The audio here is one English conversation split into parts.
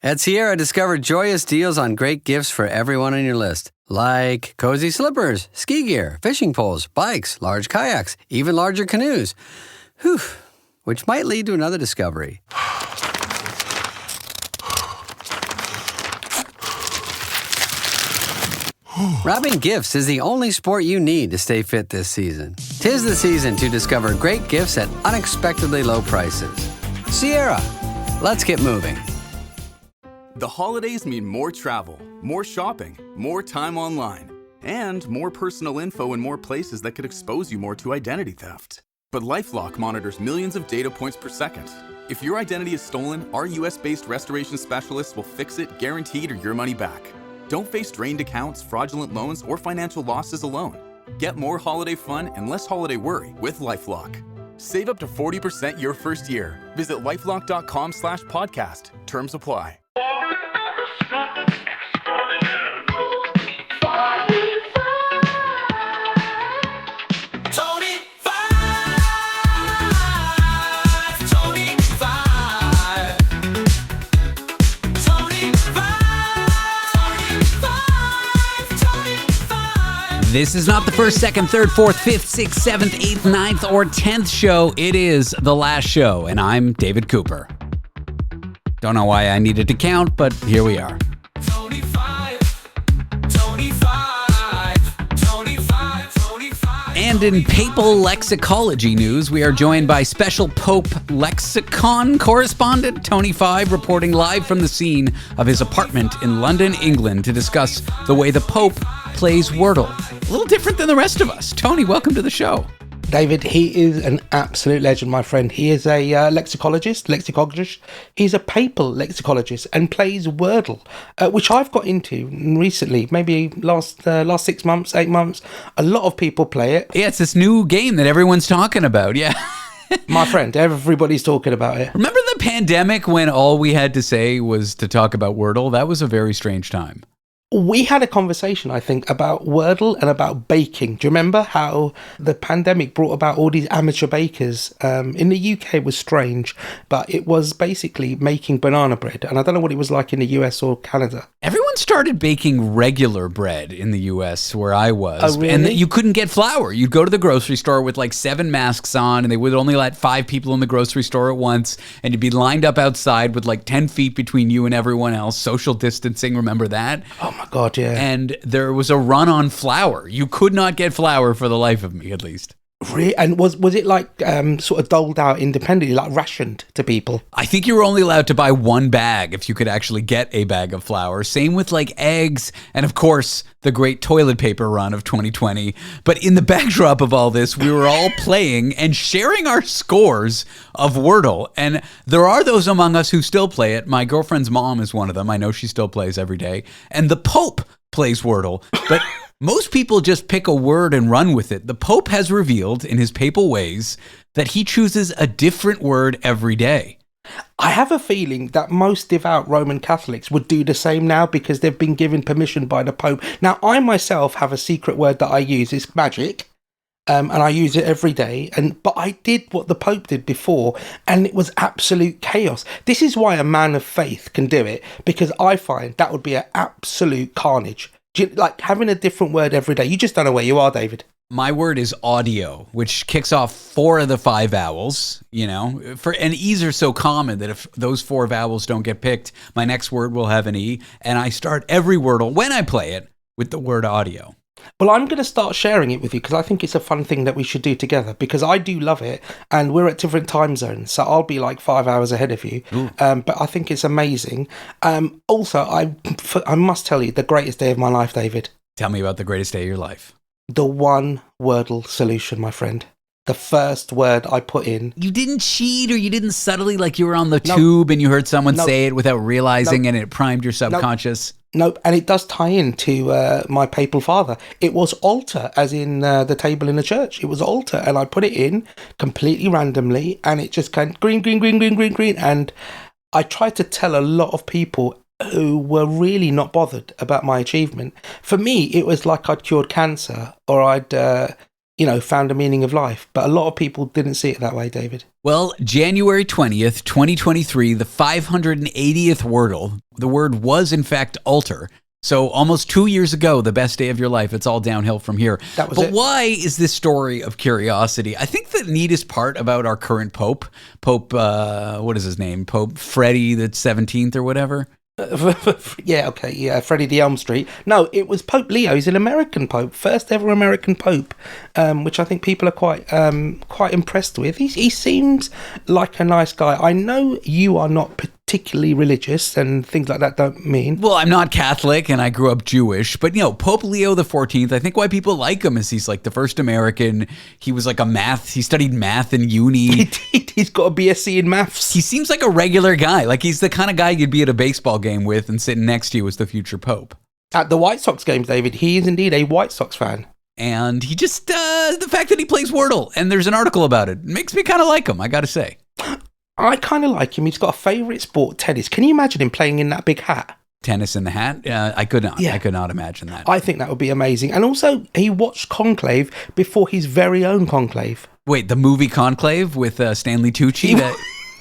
At Sierra, discover joyous deals on great gifts for everyone on your list. Like cozy slippers, ski gear, fishing poles, bikes, large kayaks, even larger canoes. Whew, which might lead to another discovery. Wrapping gifts is the only sport you need to stay fit this season. 'Tis the season to discover great gifts at unexpectedly low prices. Sierra, let's get moving. The holidays mean more travel, more shopping, more time online, and more personal info in more places that could expose you more to identity theft. But LifeLock monitors millions of data points per second. If your identity is stolen, our US-based restoration specialists will fix it, guaranteed, or your money back. Don't face drained accounts, fraudulent loans, or financial losses alone. Get more holiday fun and less holiday worry with LifeLock. Save up to 40% your first year. Visit lifelock.com/podcast. Terms apply. This is not the first, second, third, fourth, fifth, sixth, seventh, eighth, ninth, or 10th show. It is the last show, and I'm David Cooper. Don't know why I needed to count, but here we are. And in Papal Lexicology news, we are joined by special Pope lexicon correspondent Tony Five, reporting live from the scene of his apartment in London, England, to discuss the way the Pope plays Wordle. A little different than the rest of us. Tony, welcome to the show. David, he is an absolute legend, my friend. He is a lexicologist. He's a papal lexicologist and plays Wordle, which I've got into recently, maybe last 6 months, 8 months. A lot of people play it. Yeah, it's this new game that everyone's talking about, yeah. My friend, everybody's talking about it. Remember the pandemic when all we had to say was to talk about Wordle? That was a very strange time. We had a conversation, I think, about Wordle and about baking. Do you remember how the pandemic brought about all these amateur bakers? In the UK, it was strange, but it was basically making banana bread. And I don't know what it was like in the US or Canada. Everyone started baking regular bread in the US where I was. Oh, really? And you couldn't get flour. You'd go to the grocery store with like 7 masks on, and they would only let 5 people in the grocery store at once. And you'd be lined up outside with like 10 feet between you and everyone else. Social distancing, remember that? Oh my God, yeah. And there was a run on flour. You could not get flour for the life of me, at least. Really? And was it like sort of doled out independently, like rationed to people? I think you were only allowed to buy 1 bag if you could actually get a bag of flour. Same with like eggs and, of course, the great toilet paper run of 2020. But in the backdrop of all this, we were all playing and sharing our scores of Wordle. And there are those among us who still play it. My girlfriend's mom is one of them. I know she still plays every day. And the Pope plays Wordle. But most people just pick a word and run with it. The Pope has revealed in his papal ways that he chooses a different word every day. I have a feeling that most devout Roman Catholics would do the same now because they've been given permission by the Pope. Now, I myself have a secret word that I use. It's magic. And I use it every day. But I did what the Pope did before, and it was absolute chaos. This is why a man of faith can do it, because I find that would be an absolute carnage. Like having a different word every day. You just don't know where you are, David. My word is audio, which kicks off 4 of the 5 vowels, you know, and E's are so common that if those 4 vowels don't get picked, my next word will have an E. And I start every Wordle when I play it with the word audio. Well, I'm going to start sharing it with you because I think it's a fun thing that we should do together, because I do love it and we're at different time zones. So I'll be like 5 hours ahead of you. But I think it's amazing. Also, I must tell you, the greatest day of my life, David. Tell me about the greatest day of your life. The one Wordle solution, my friend. The first word I put in. You didn't cheat, or you didn't subtly, like you were on the tube and you heard someone say it without realizing and it primed your subconscious? Nope, and it does tie into my papal father. It was altar, as in the table in the church. It was altar, and I put it in completely randomly, and it just kind of green, green, green, green, green, green. And I tried to tell a lot of people who were really not bothered about my achievement. For me, it was like I'd cured cancer, or I'd found a meaning of life. But a lot of people didn't see it that way, David. Well, January 20th, 2023, the 580th Wordle, the word was in fact altar. So almost 2 years ago, the best day of your life. It's all downhill from here. That was But it. why is this story of curiosity? I think the neatest part about our current Pope, what is his name? Pope Freddie the 17th or whatever. Freddie the Elm Street. No, it was Pope Leo. He's an American Pope, first ever American Pope, which I think people are quite impressed with. He seems like a nice guy. I know you are not particularly religious and things like that don't mean. Well, I'm not Catholic and I grew up Jewish, but Pope Leo the 14th, I think why people like him is he's like the first American. He was like he studied math in uni. He's got a BSc in maths. He seems like a regular guy. Like he's the kind of guy you'd be at a baseball game with and sitting next to you as the future Pope. At the White Sox games, David, he is indeed a White Sox fan. And he just, the fact that he plays Wordle, and there's an article about it, makes me kind of like him, I gotta say. I kind of like him. He's got a favourite sport, tennis. Can you imagine him playing in that big hat? Tennis in the hat? I could not. Yeah. I could not imagine that. I think that would be amazing. And also, he watched Conclave before his very own Conclave. Wait, the movie Conclave with Stanley Tucci?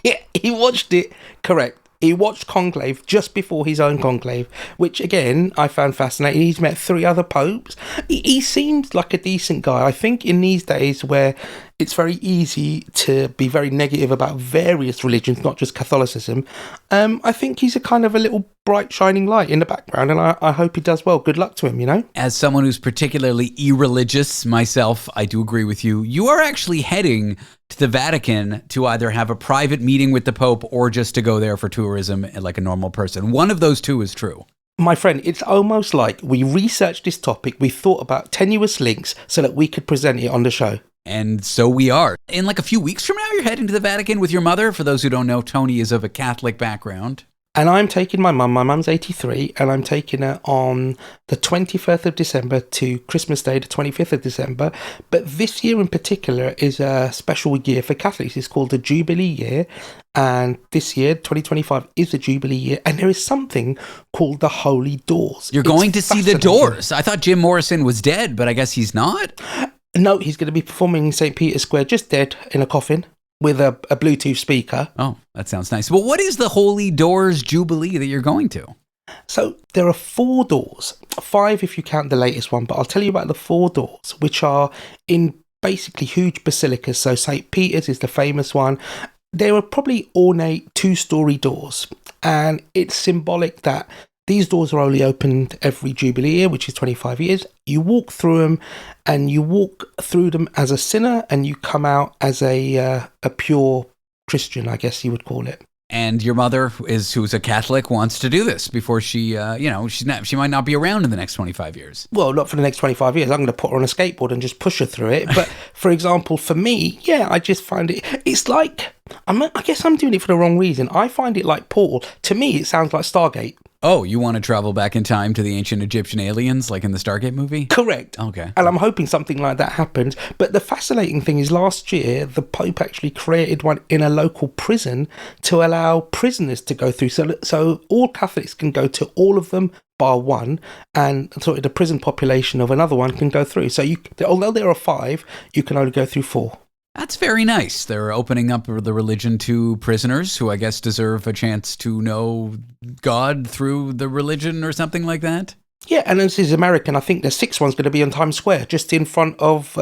Yeah, he watched it. Correct. He watched Conclave just before his own conclave, which, again, I found fascinating. He's met 3 other popes. He seems like a decent guy. I think in these days where it's very easy to be very negative about various religions, not just Catholicism, I think he's a kind of a little bright, shining light in the background, and I hope he does well. Good luck to him, As someone who's particularly irreligious myself, I do agree with you. You are actually heading to the Vatican to either have a private meeting with the Pope or just to go there for tourism like a normal person. One of those two is true. My friend, it's almost like we researched this topic, we thought about tenuous links so that we could present it on the show. And so we are. In like a few weeks from now, you're heading to the Vatican with your mother. For those who don't know, Tony is of a Catholic background. And I'm taking my mum. My mum's 83, and I'm taking her on the 21st of December to Christmas Day, the 25th of December. But this year in particular is a special year for Catholics. It's called the Jubilee Year. And this year, 2025, is the Jubilee Year. And there is something called the Holy Doors. You're going to see the Doors. I thought Jim Morrison was dead, but I guess he's not. No, he's going to be performing in St. Peter's Square, just dead in a coffin, with a Bluetooth speaker. Oh, that sounds nice. Well, what is the Holy Doors Jubilee that you're going to? So there are 4 doors, 5 if you count the latest one, but I'll tell you about the 4 doors, which are in basically huge basilicas. So St. Peter's is the famous one. They were probably ornate 2-story doors, and it's symbolic that these doors are only opened every Jubilee year, which is 25 years. You walk through them, and you walk through them as a sinner, and you come out as a pure Christian, I guess you would call it. And your mother, who's a Catholic, wants to do this before she might not be around in the next 25 years. Well, not for the next 25 years. I'm going to put her on a skateboard and just push her through it. But for example, for me, I just find it's like, I guess I'm doing it for the wrong reason. I find it like Portal. To me, it sounds like Stargate. Oh, you want to travel back in time to the ancient Egyptian aliens, like in the Stargate movie? Correct. Okay. And I'm hoping something like that happens. But the fascinating thing is last year, the Pope actually created one in a local prison to allow prisoners to go through. So all Catholics can go to all of them, bar one, and so the prison population of another one can go through. So although there are 5, you can only go through 4. That's very nice. They're opening up the religion to prisoners who I guess deserve a chance to know God through the religion or something like that. Yeah, and this is American. I think the 6th one's going to be on Times Square, just in front of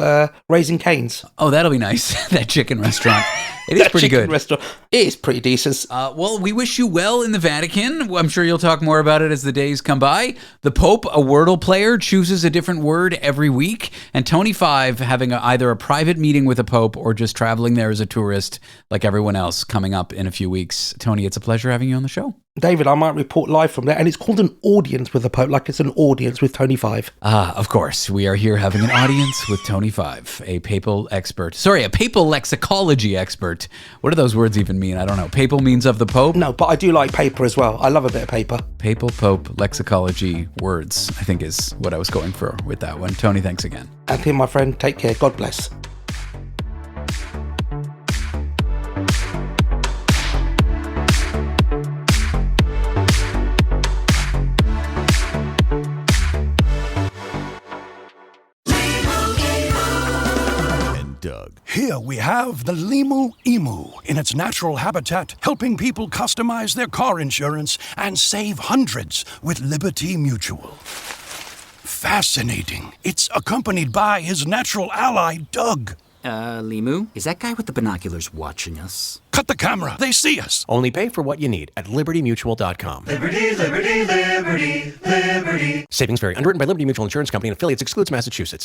Raising Cane's. Oh, that'll be nice. That chicken restaurant. It is pretty good. Restaurant. It is pretty decent. Well, we wish you well in the Vatican. I'm sure you'll talk more about it as the days come by. The Pope, a Wordle player, chooses a different word every week. And Tony 5 having either a private meeting with the Pope or just traveling there as a tourist like everyone else coming up in a few weeks. Tony, it's a pleasure having you on the show. David, I might report live from there. And it's called an audience with the Pope, like it's an audience with Tony 5. Of course. We are here having an audience with Tony 5, a papal expert. Sorry, a papal lexicology expert. What do those words even mean? I don't know. Papal means of the Pope? No, but I do like paper as well. I love a bit of paper. Papal, Pope, lexicology, words, I think is what I was going for with that one. Tony, thanks again. And here, my friend, take care. God bless. Here we have the Limu Emu in its natural habitat, helping people customize their car insurance and save hundreds with Liberty Mutual. Fascinating. It's accompanied by his natural ally, Doug. Limu, is that guy with the binoculars watching us? Cut the camera. They see us. Only pay for what you need at libertymutual.com. Liberty, liberty, liberty, liberty. Savings vary. Underwritten by Liberty Mutual Insurance Company and affiliates. Excludes Massachusetts.